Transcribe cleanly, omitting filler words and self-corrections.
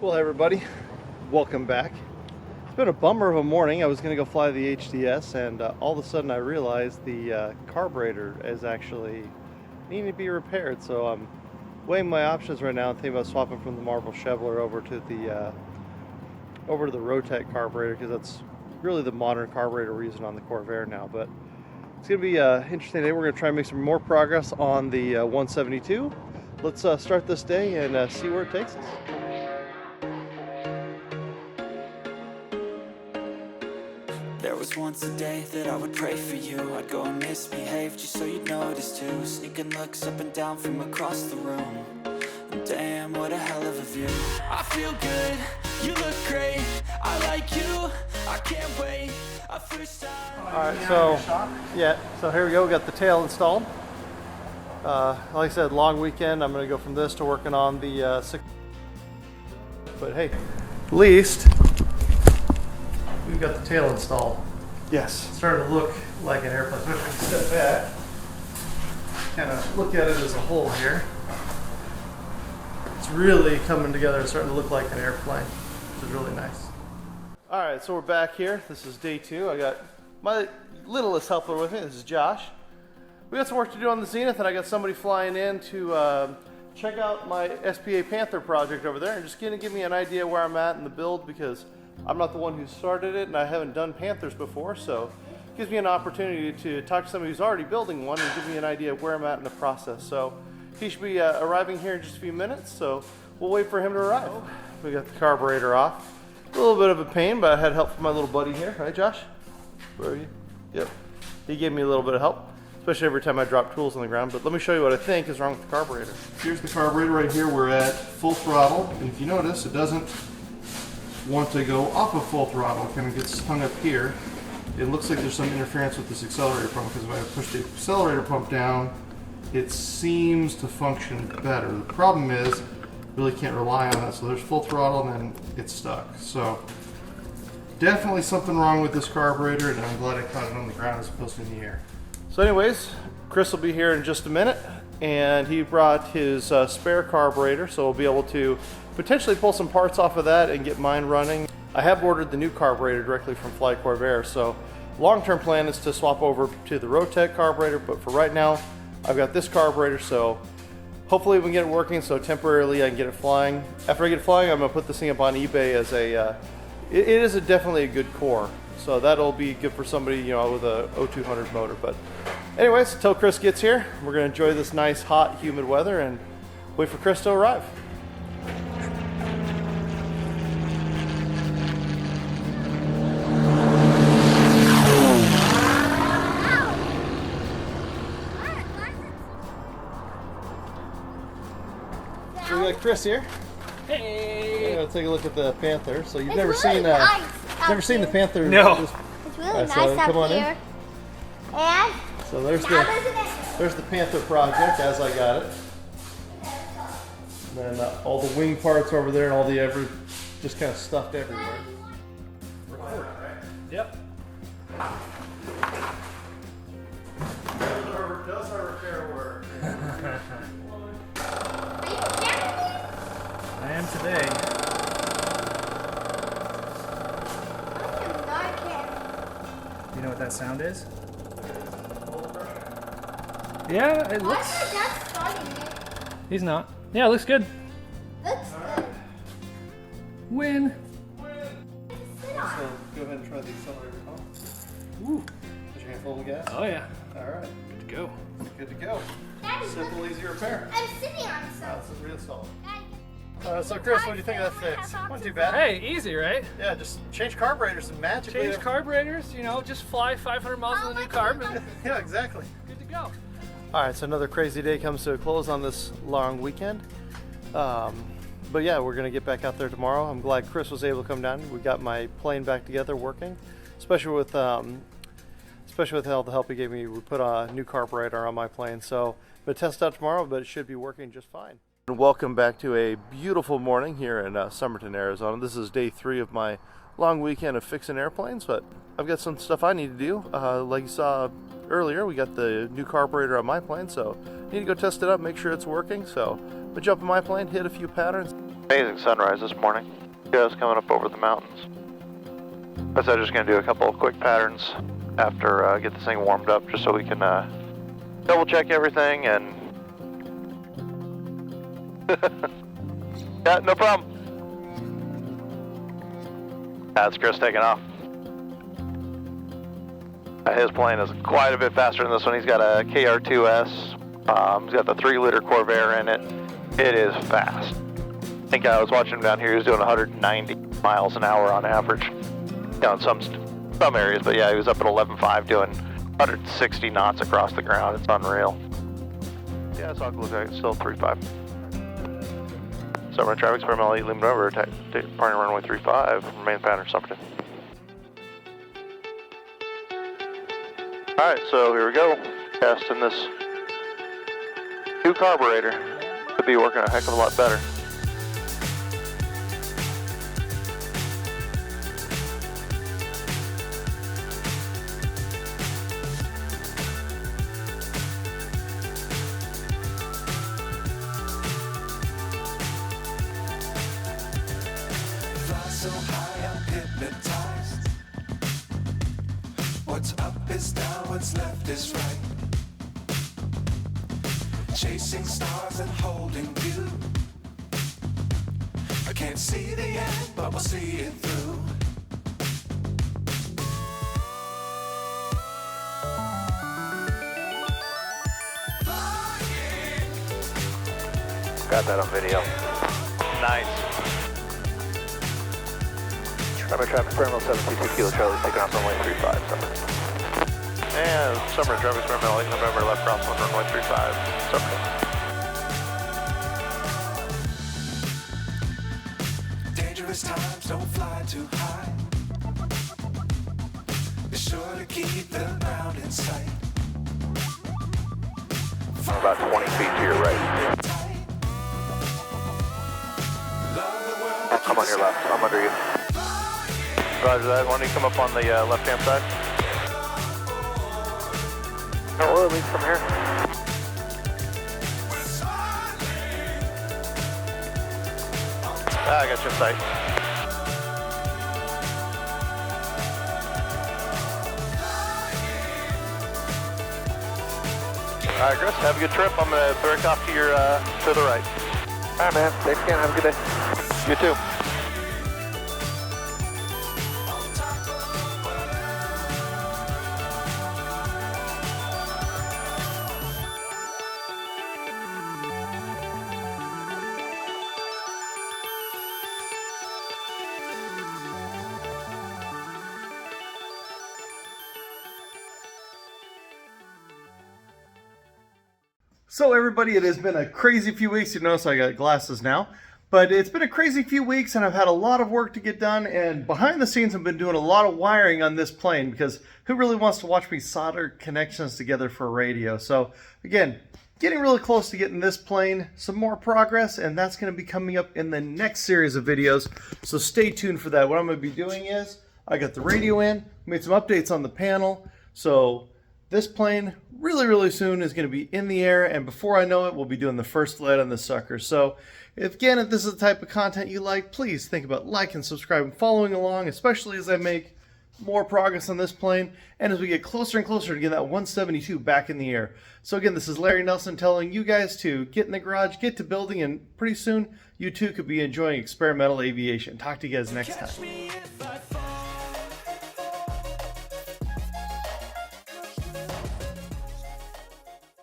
Well, hey everybody, welcome back. It's been a bummer of a morning. I was going to go fly the HDS, and all of a sudden I realized the carburetor is actually needing to be repaired. So I'm weighing my options right now and thinking about swapping from the Marvel Chevrolet over to the Rotec carburetor, because that's really the modern carburetor we're using on the Corvair now. But it's going to be an interesting day. We're going to try and make some more progress on the 172. Let's start this day and see where it takes us. There was once a day that I would pray for you. I'd go and misbehave just so you'd notice too. Sneaking looks up and down from across the room. And damn, what a hell of a view. I feel good, you look great. I like you, I can't wait. A first time. Alright, so here we go. We got the tail installed. Like I said, long weekend. I'm going to go from this to working on the 6. But hey, at least we've got the tail installed. Yes. It's starting to look like an airplane. So if we step back, kind of look at it as a whole here. It's really coming together and starting to look like an airplane, which is really nice. Alright, so we're back here. This is day 2. I got my littlest helper with me. This is Josh. We got some work to do on the Zenith, and I got somebody flying in to check out my SPA Panther project over there and just gonna give me an idea where I'm at in the build, because I'm not the one who started it and I haven't done Panthers before, so it gives me an opportunity to talk to somebody who's already building one and give me an idea of where I'm at in the process. So he should be arriving here in just a few minutes, so we'll wait for him to arrive. We got the carburetor off. A little bit of a pain, but I had help from my little buddy here, right Josh? Where are you? Yep. He gave me a little bit of help, especially every time I drop tools on the ground. But let me show you what I think is wrong with the carburetor. Here's the carburetor right here. We're at full throttle, and if you notice, it doesn't want to go off of full throttle. It kind of gets hung up here. It looks like there's some interference with this accelerator pump, because if I push the accelerator pump down, it seems to function better. The problem is, really can't rely on that. So there's full throttle and then it's stuck. So definitely something wrong with this carburetor, and I'm glad I caught it on the ground as opposed to in the air. So anyways, Chris will be here in just a minute, and he brought his spare carburetor, so we'll be able to potentially pull some parts off of that and get mine running. I have ordered the new carburetor directly from Flight Corvair, so long-term plan is to swap over to the Rotec carburetor, but for right now, I've got this carburetor, so hopefully we can get it working, so temporarily I can get it flying. After I get it flying, I'm going to put this thing up on eBay as a, it is definitely a good core, so that'll be good for somebody, you know, with a 0200 motor. But anyways, until Chris gets here, we're going to enjoy this nice, hot, humid weather and wait for Chris to arrive. So we got Chris here. Hey! We're gonna take a look at the Panther. So you've never seen the Panther? No. It's really Alright, nice so up come on here. And So there's the Panther project as I got it. And then all the wing parts over there and all the just kind of stuffed everywhere. Yep. Does our repair work? I am today. You know what that sound is? Yeah, it looks. He's not. Yeah, it looks good. Looks good. Win. So go ahead and try the accelerator pump. Ooh. Put your hand full of gas. Oh yeah. Alright. Good to go. Good to go. Daddy, Simple, easy repair. I'm sitting on That's something. a real solid. Daddy, So Chris, what do you think of that fix? Wasn't too bad. Hey, easy, right? Yeah, just change carburetors and magically. Change carburetors, you know, just fly 500 miles with a new carb and Yeah, exactly. good to go. All right, so another crazy day comes to a close on this long weekend. But yeah, we're gonna get back out there tomorrow. I'm glad Chris was able to come down. We got my plane back together working, especially with all the help he gave me. We put a new carburetor on my plane, so I'm gonna test out tomorrow, but it should be working just fine. Welcome back to a beautiful morning here in Somerton, Arizona. This is day 3 of my long weekend of fixing airplanes, but I've got some stuff I need to do. Like you saw earlier, we got the new carburetor on my plane, so I need to go test it out, make sure it's working. So I'm gonna jump in my plane, hit a few patterns. Amazing sunrise this morning. Just coming up over the mountains. I said I'm just going to do a couple of quick patterns after get this thing warmed up, just so we can double check everything and yeah, no problem. That's Chris taking off. His plane is quite a bit faster than this one. He's got a KR2S. He's got the 3-liter Zenvair in it. It is fast. I think I was watching him down here. He was doing 190 miles an hour on average. Down some areas, but yeah, he was up at 11.5 doing 160 knots across the ground. It's unreal. Yeah, so it looks like it's still 3.5. Summer traffic experimental 8 loomed over, departing runway 35, remain pattern Summerton. Alright, so here we go. Testing this new carburetor. Could be working a heck of a lot better. So high I'm hypnotized. What's up is down, what's left is right. Chasing stars and holding you. I can't see the end, but we'll see it through. Got that on video. Nice. Summer traffic experimental 722 Kilo Charlie taking off runway 35. Summer. And summer traffic experimental 8 November left cross on runway 35. Summer. Dangerous times, don't fly too high. Be sure to keep the ground in sight. About 20 feet to your right. I'm on your left. I'm under you. Roger that. Why don't you come up on the left-hand side? Oh, at least from here. I got you in sight. All right, Chris, have a good trip. I'm going to break off to your to the right. All right, man. Thanks again. Have a good day. You too. So everybody, it has been a crazy few weeks. You notice I got glasses now. But it's been a crazy few weeks and I've had a lot of work to get done, and behind the scenes I've been doing a lot of wiring on this plane because who really wants to watch me solder connections together for radio? So again, getting really close to getting this plane some more progress, and that's going to be coming up in the next series of videos. So stay tuned for that. What I'm going to be doing is I got the radio in, made some updates on the panel. So this plane really soon is going to be in the air, and before I know it, we'll be doing the first flight on this sucker. So if this is the type of content you like, please think about liking, subscribing, following along, especially as I make more progress on this plane and as we get closer and closer to getting that 172 back in the air. So again, this is Larry Nelson telling you guys to get in the garage, get to building, and pretty soon you too could be enjoying experimental aviation. Talk to you guys next time.